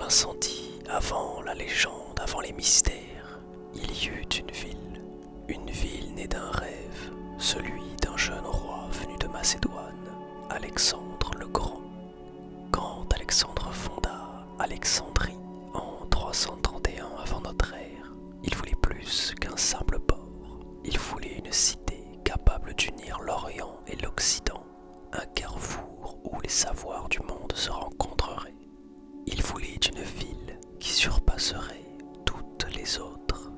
l'incendie, avant la légende, avant les mystères, il y eut une ville née d'un rêve, celui d'un jeune roi venu de Macédoine, Alexandre le Grand. Quand Alexandre fonda Alexandrie en 331 avant notre ère, il voulait plus qu'un simple port, il voulait une cité capable d'unir l'Orient et l'Occident, un carrefour où les savoirs du monde se rencontreraient. Il voulait une ville qui surpasserait toutes les autres.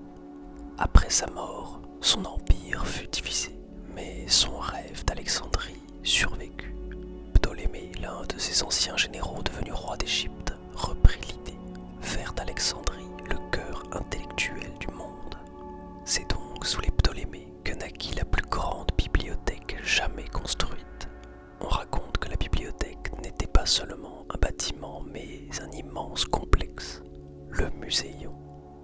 Après sa mort, son empire fut divisé, mais son rêve d'Alexandrie survécut. Ptolémée, l'un de ses anciens généraux devenu roi d'Égypte, reprit l'idée, faire d'Alexandrie le cœur intellectuel du monde. C'est donc sous les Ptolémées que naquit la plus grande bibliothèque jamais construite. On raconte que la bibliothèque n'était pas seulement un bâtiment, mais un immense complexe, le Muséion,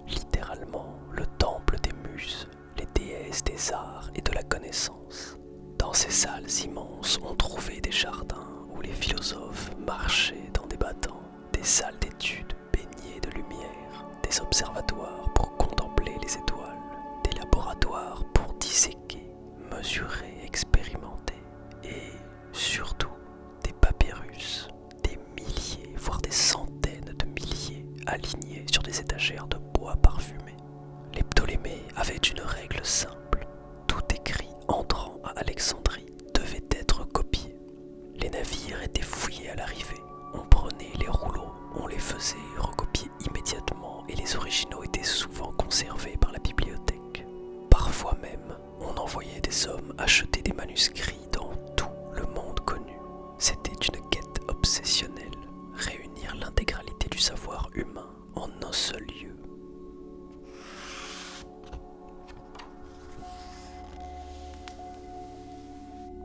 littéralement le temple des muses, les déesses des arts et de la connaissance. Dans ces salles immenses, on trouvait des jardins où les philosophes marchaient en débattant, des salles d'études baignées de lumière, des observatoires pour contempler les étoiles, des laboratoires pour disséquer, mesurer, expérimenter, et surtout des papyrus, des milliers, voire des centaines de milliers alignés sur des étagères de bois parfumé. Les Ptolémées avaient une règle simple, tout écrit entrant à Alexandrie devait être copié. Les navires étaient fouillés à l'arrivée, on prenait les rouleaux, on les faisait recopier immédiatement et les originaux étaient souvent conservés par la bibliothèque. Parfois même, on envoyait des hommes acheter des manuscrits dans tout le monde connu. C'était une quête obsessionnelle, réunir l'intégralité du savoir humain en un seul lieu.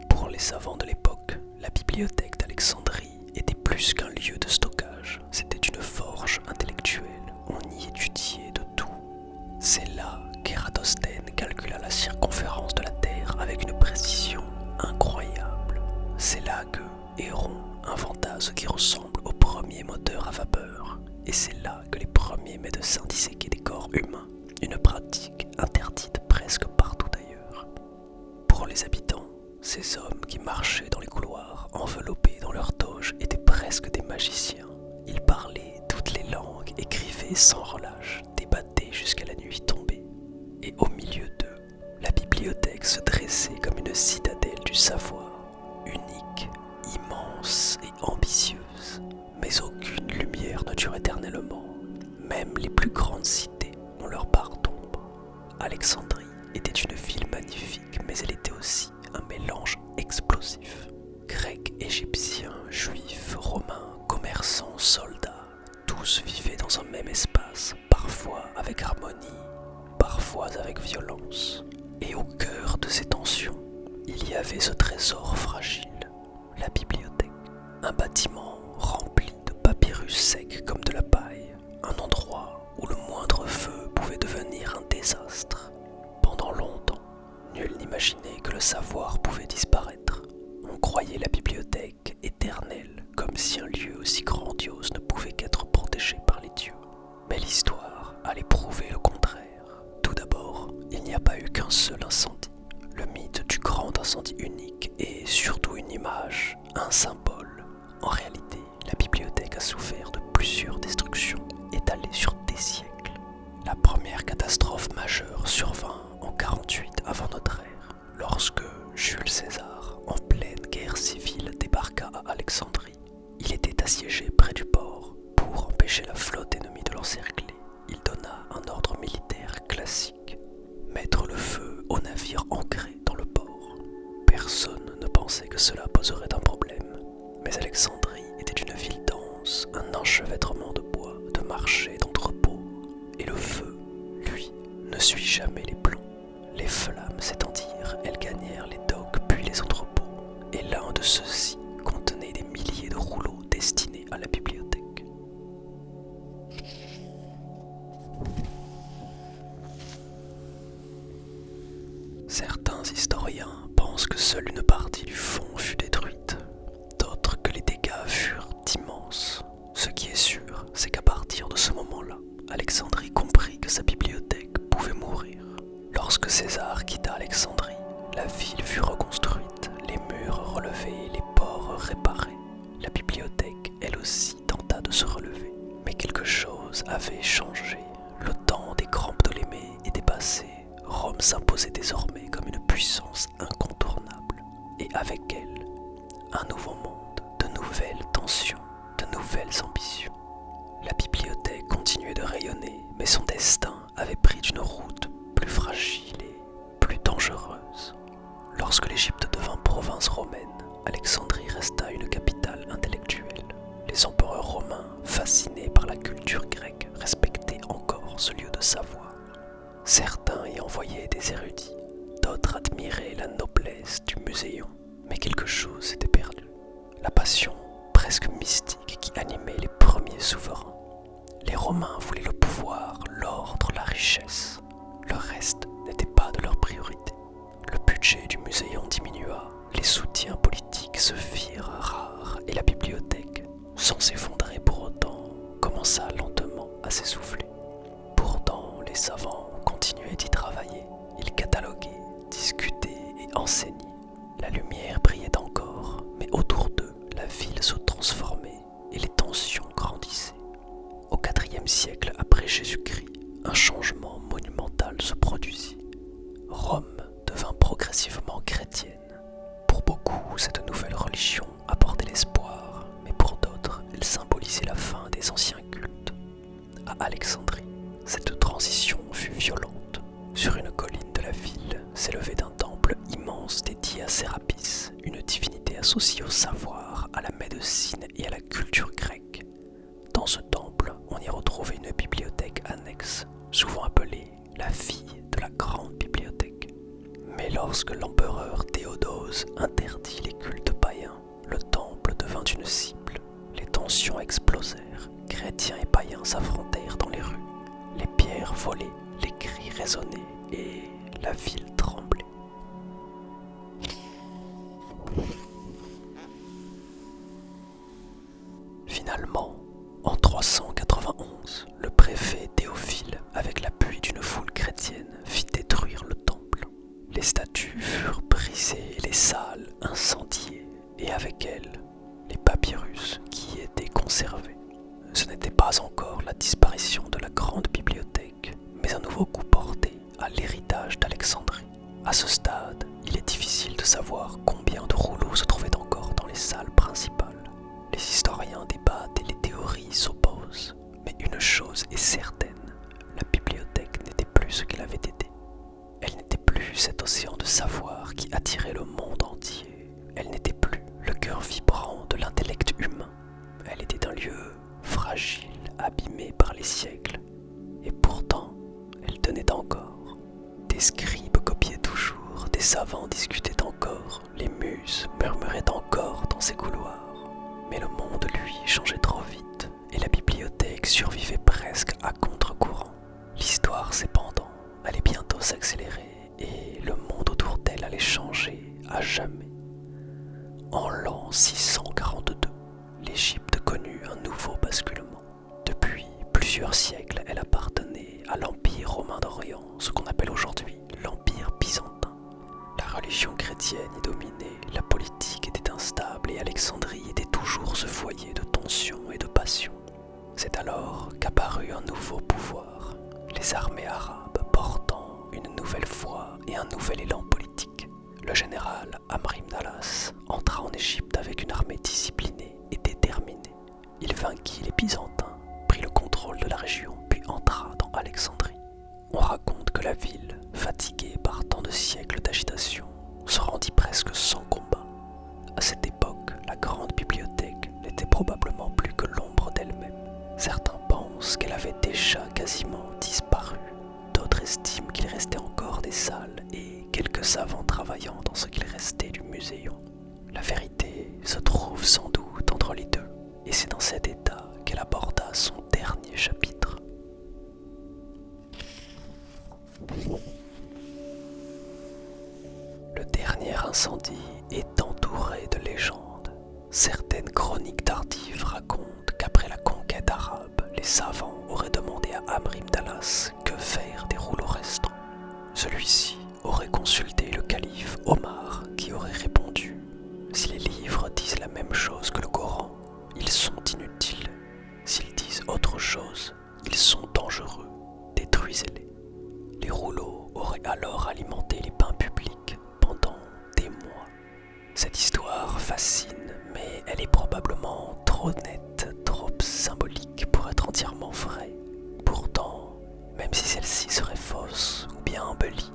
Pour les savants de l'époque, la bibliothèque d'Alexandrie était plus qu'un lieu de stockage, c'était une forge intellectuelle, on y étudiait de tout. C'est là qu'Ératosthène calcula la circonférence de la Terre avec une précision incroyable. C'est là que Héron inventa ce qui ressemble au premier moteur à vapeur. Et c'est là que les premiers médecins disséquaient des corps humains, une pratique interdite presque partout ailleurs. Pour les habitants, ces hommes qui marchaient dans les couloirs, enveloppés dans leurs toges, étaient presque des magiciens. Ils parlaient toutes les langues, écrivaient sans relâche, débattaient jusqu'à la nuit tombée. Et au milieu d'eux, la bibliothèque se dressait comme une citadelle du savoir, unique, immense et ambitieuse. Mais aucune lumière ne dure éternellement. Même les plus grandes cités ont leur part d'ombre. Alexandrie était une ville magnifique, mais elle était aussi un mélange explosif. Grecs, égyptiens, juifs, romains, commerçants, soldats, tous vivaient dans un même espace, parfois avec harmonie, parfois avec violence. Et au cœur de ces tensions, il y avait ce trésor fragile, la bibliothèque. Un bâtiment rempli de papyrus secs comme de la paille, un endroit où le moindre feu pouvait devenir un désastre. Pendant longtemps, nul n'imaginait que le savoir pouvait disparaître. On croyait la bibliothèque éternelle, comme si un lieu aussi grandiose ne pouvait qu'être protégé par les dieux. Mais l'histoire allait prouver le contraire. Tout d'abord, il n'y a pas eu qu'un seul incendie. Le mythe du grand incendie unique est surtout une image, un symbole. En réalité, la bibliothèque a souffert de plusieurs destructions étalées sur des siècles. La première catastrophe majeure survint en 48 avant notre ère, lorsque Jules César, en pleine guerre civile, débarqua à Alexandrie. Il était assiégé près du port. Pour empêcher la flotte ennemie de l'encercler, il donna un ordre militaire classique, mettre le feu aux navires ancrés dans le port. Personne ne pensait que cela poserait un problème, mais Alexandrie était une ville dense, un enchevêtrement de bois, de marchés, d'entrepôts, et le feu, lui, ne suit jamais les plans. Les flammes s'étendirent, elles gagnèrent les docks puis les entrepôts, et l'un de ceux-ci contenait des milliers de rouleaux destinés à la bibliothèque. Certains historiens pensent que seule une partie du fond fut détruite, d'autres que les dégâts furent immenses. Ce qui est sûr, c'est qu'à partir César quitta Alexandrie, la ville fut reconstruite, les murs relevés, les ports réparés. La bibliothèque, elle aussi, tenta de se relever. Mais quelque chose avait changé. Le temps des grands Ptolémées était passé. Rome s'imposait désormais comme une puissance incontournable. Et avec elle, un nouveau monde, de nouvelles tensions, de nouvelles ambitions. La bibliothèque continuait de rayonner, mais son destin avait pris une route plus fragile et plus dangereuse. Lorsque l'Égypte devint province romaine, Alexandrie resta une capitale intellectuelle. Les empereurs romains, fascinés par la culture grecque, respectaient encore ce lieu de savoir. Certains y envoyaient des érudits, d'autres admiraient la noblesse du muséon, mais quelque chose s'était perdu. La passion presque mystique qui animait les premiers souverains. Les Romains voulaient le pouvoir, l'ordre, la richesse. Le reste n'était pas de leur priorité. Le budget du muséon diminua, les soutiens politiques se firent rares et la bibliothèque, sans s'effondrer pour autant, commença lentement à s'essouffler. Pourtant, les savants continuaient d'y travailler. Ils cataloguaient, discutaient et enseignaient. La lumière brillait encore, mais autour d'eux, la ville se transformait et les tensions grandissaient. Au IVe siècle après Jésus-Christ, un changement monumental se produisit. Rome devint progressivement chrétienne. Pour beaucoup, cette nouvelle religion apportait l'espoir, mais pour d'autres, elle symbolisait la fin des anciens cultes. À Alexandrie, cette transition fut violente. Sur une colline de la ville s'élevait un temple immense dédié à Sérapis, une divinité associée au savoir, à la médecine et à la culture grecque. Dans ce temple, on y retrouvait une bibliothèque annexe, souvent appelée la fille de la grande bibliothèque. Mais lorsque l'empereur Théodose interdit les cultes païens, le temple devint une cible. Les tensions explosèrent, chrétiens et païens s'affrontèrent dans les rues. Les pierres volaient, les cris résonnaient et la ville tremblait. Finalement, en 391, le préfet Théophile, avec l'appui d'une foule chrétienne, fit détruire le temple. Les statues furent brisées et les salles incendiées, et avec elles, les papyrus qui y étaient conservés. Ce n'était pas encore la disparition de la grande bibliothèque, mais un nouveau coup porté à l'héritage d'Alexandrie. À ce stade, il est difficile de savoir combien de rouleaux se trouvaient encore dans les salles principales. Les historiens débattent et les théories s'opposent, mais une chose est certaine, la bibliothèque n'était plus ce qu'elle avait été. Elle n'était plus cet océan de savoir qui attirait le monde entier. Elle n'était plus le cœur vibrant de l'intellect humain. Elle était un lieu fragile, abîmé par les siècles. Et pourtant, elle tenait encore. Des scribes copiaient toujours, des savants discutaient encore, les muses murmuraient encore dans ses couloirs. Mais le monde, lui, changeait trop vite, et la bibliothèque survivait presque à contre-courant. L'histoire, cependant, allait bientôt s'accélérer, et le monde autour d'elle allait changer à jamais. En l'an 642, l'Égypte connut un nouveau basculement. Depuis plusieurs siècles, elle appartenait à l'Empire romain d'Orient, ce qu'on appelle aujourd'hui l'Empire byzantin. La religion chrétienne y dominait, la politique était instable et Alexandrie était toujours ce foyer de tensions et de passions. C'est alors qu'apparut un nouveau pouvoir, les armées arabes portant une nouvelle foi et un nouvel élan politique. Le général Amr ibn al-As entra en Égypte avec une armée disciplinée et déterminée. Il vainquit les Byzantins, prit le contrôle de la région puis entra dans Alexandrie. On raconte que la ville, fatiguée par tant de siècles d'agitation, se rendit presque sans combat. À cette époque, la grande bibliothèque n'était probablement plus que l'ombre d'elle-même. Certains pensent qu'elle avait déjà quasiment disparu. D'autres estiment qu'il restait encore des salles et quelques savants travaillant dans ce qu'il restait du muséon. La vérité se trouve sans doute entre les deux, et c'est dans cet état qu'elle aborda son dernier chapitre. Le dernier incendie est entouré de légendes. Certaines chroniques tardives racontent qu'après la conquête arabe, les savants auraient demandé à Amr ibn al-As que faire des rouleaux restants. Celui-ci aurait consulté le calife Omar qui aurait répondu : si les livres disent la même chose que le Coran, ils sont inutiles. S'ils disent autre chose, ils sont dangereux. Détruisez-les. Les rouleaux auraient alors alimenté les bains publics pendant des mois. Cette histoire fascine, mais elle est probablement trop nette, trop symbolique pour être entièrement vraie. Pourtant, même si celle-ci serait fausse ou bien embellie,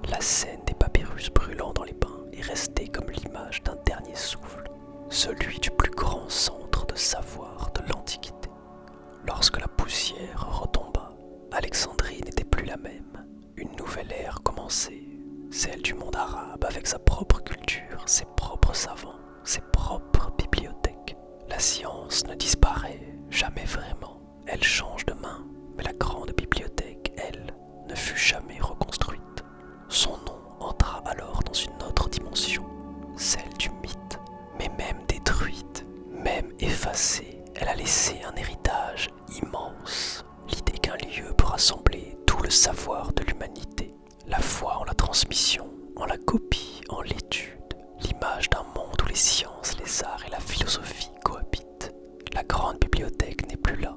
la scène des papyrus brûlant dans les bains est restée comme l'image d'un dernier souffle, celui du plus grand centre de savoir de l'Antiquité. Lorsque la poussière retomba, Alexandrie n'était plus la même. Une nouvelle ère commençait, celle du monde arabe avec sa propre culture, ses propres savants, ses propres bibliothèques. La science ne disparaît jamais vraiment, elle change de main, mais la grande bibliothèque, elle, ne fut jamais reconstruite. Son nom entra alors dans une autre dimension, celle du mythe. Mais même détruite, même effacée, elle a laissé un héritage immense. L'idée qu'un lieu peut rassembler tout le savoir de l'humanité, la foi en la transmission, en la copie, en l'étude, l'image d'un monde où les sciences, les arts et la philosophie cohabitent. La grande bibliothèque n'est plus là,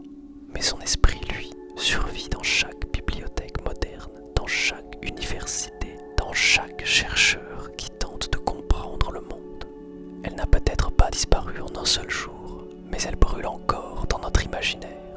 mais son esprit, lui, survit dans chaque bibliothèque moderne, dans chaque université, dans chaque chercheur qui tente de comprendre le monde. Elle n'a peut-être pas disparu en un seul jour, mais elle brûle encore dans notre imaginaire.